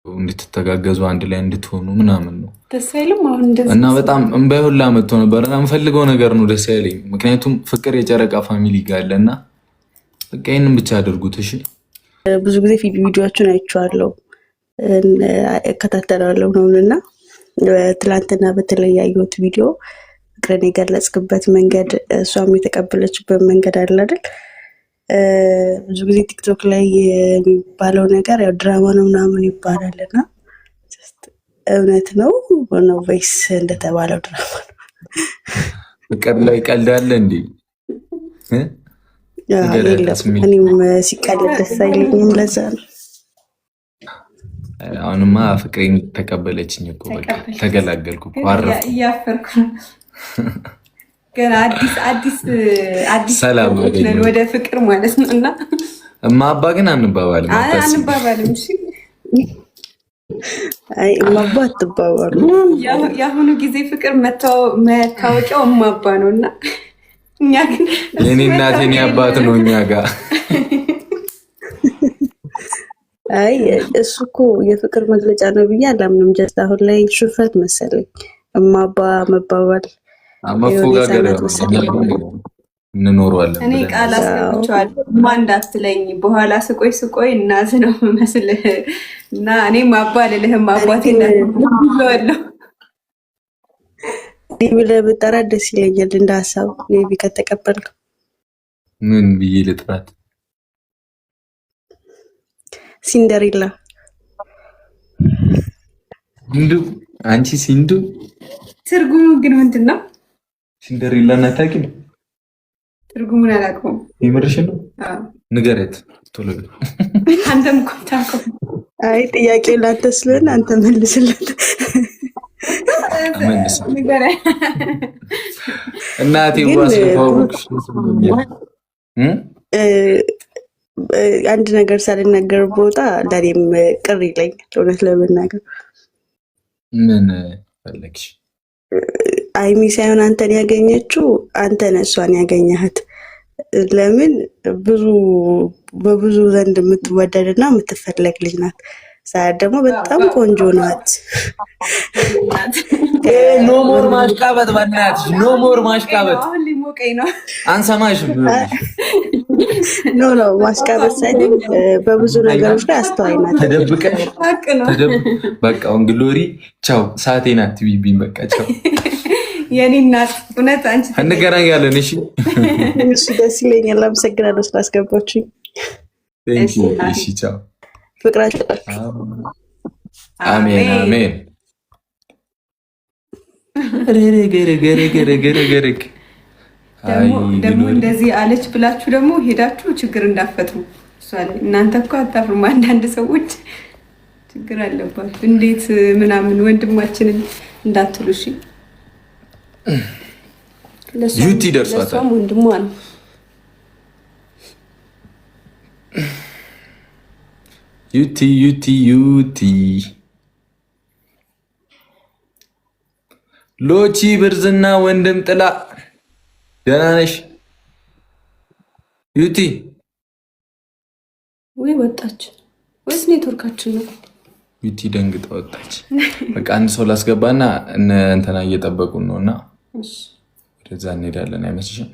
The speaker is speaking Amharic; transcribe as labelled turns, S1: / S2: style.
S1: እንድትተጋገዙ አንድ ላይ እንድትሆኑ ምናምን ነው
S2: ደስ አይልም? አሁን እንደዚህ
S1: እና በጣም እንባይ ሁላ መጥቶ ነበር እና የምፈልገው ነገር ነው ደስ ያለኝ። ምክንያቱም ፍቅር የጨረቃ ፋሚሊ ጋር አለና በቃ ይሄንን ብቻ አድርጉት እሺ።
S2: ብዙ ጊዜ ቪዲዮዎችን አይቼዋለሁ እከታተላለሁ ነውና ትላንትና በተለይ ያየሁት ቪዲዮ ፍቅርን የገለጽክበት መንገድ እሷም የተቀበለችበት መንገድ አለ አይደል? ብዙ ጊዜ ቲክቶክ ላይ የሚባለው ነገር ያው ድራማ ነው ምናምን ይባላልና እውነት ነው ወይስ እንደተባለው ድራማ ነው?
S1: ፍቅር ላይ ቀልድ አለ እንዴ?
S2: እኔም ሲቀልድ ደስ አይለኝም። ለዛ ነው
S1: አሁንማ ፍቅሬን ተቀበለችኝ እኮ በቃ ተገላገልኩ እኮ አረፍኩ።
S2: እያፈርኩ ገና አዲስ
S1: ሰላም
S2: ወደ ፍቅር ማለት ነው። እና
S1: እማባ ግን አንባባልም።
S2: እሺ አይ እማባ አትባባሉ። የአሁኑ ጊዜ ፍቅር መታወቂያው እማባ ነው እና እኛ ግን
S1: የኔ እናት የኔ አባት ነው እኛ ጋር።
S2: አይ እሱ እኮ የፍቅር መግለጫ ነው ብዬ አላምንም። ጀስት አሁን ላይ ሹፈት መሰለኝ እማባ መባባል
S1: መፎጋገር እንኖረዋለን።
S2: እኔ ቃል አስገብቼዋለሁ እንዳትለኝ በኋላ ስቆይ እናት ነው መስልህ እና እኔም አባ ልልህም አባቴ እንዳትለዋለሁ ብለህ ብጠራ ደስ ይለኛል። እንደ ሀሳብ ሜቢ ከተቀበልክ
S1: ምን ብዬ ልጥራት?
S2: ሲንደሪላ
S1: እንዱ አንቺ ሲንዱ
S2: ትርጉሙ ግን ምንድን ነው?
S1: ሲንደሪላ እናታቂ ነው።
S2: ትርጉሙን አላውቀውም።
S1: የምርሽን ነው? ንገረት ቶሎ።
S2: አንተም እኮ አታውቀውም። አይ ጥያቄው ላንተ ስለሆነ አንተ መልስለት።
S1: እናቴ ዋስፋውሽ
S2: አንድ ነገር ሳልናገር ቦታ ለኔም ቅር ይለኛል። እውነት ለመናገር
S1: ምን ፈለግሽ?
S2: አይሚ ሳይሆን አንተን ያገኘችው አንተ ነህ እሷን ያገኘሃት። ለምን በብዙ ዘንድ የምትወደድና የምትፈለግ ልጅ ናት። ሳያት ደግሞ በጣም ቆንጆ ናት።
S1: ኖ ሞር ማሽቃበጥ፣ በእናትሽ ኖ ሞር ማሽቃበጥ። አንሰማሽም።
S2: ኖ ማሽቃበጥ ሳይሆን በብዙ ነገሮች ላይ አስተዋይ ናት።
S1: ተደብቀሽ በቃ ግሎሪ ቻው ሳቴ ናት ቢቢን በቃ ቻው
S2: የኔ እናት። እውነት አንቺ
S1: እንገናኛለን። እሺ
S2: እሺ፣ ደስ ይለኛል። አመሰግናለሁ ስላስገባችኝ።
S1: እሺ ቻው።
S2: ፍቅራችሁ
S1: አሜን አሜን። ገረገረገረገረገረገረግ
S2: ደግሞ እንደዚህ አለች ብላችሁ ደግሞ ሄዳችሁ ችግር እንዳፈጥሩ እሷ ላይ። እናንተ እኮ አታፍሩም። አንዳንድ ሰዎች ችግር አለባችሁ እንዴት ምናምን ወንድማችንን እንዳትሉ እሺ።
S1: ዩቲ ደርሷታል።
S2: ወንድሟ ነው።
S1: ዩቲ ሎቺ ብርዝና ወንድም ጥላ ደህና ነሽ ዩቲ?
S2: ወይ ወጣች ወይስ ኔትወርካችን ነው?
S1: ዩቲ ደንግጣ ወጣች። በቃ አንድ ሰው ላስገባና እንትና እየጠበቁን ነውና ወደዛ እንሄዳለን። አይመስልሽም?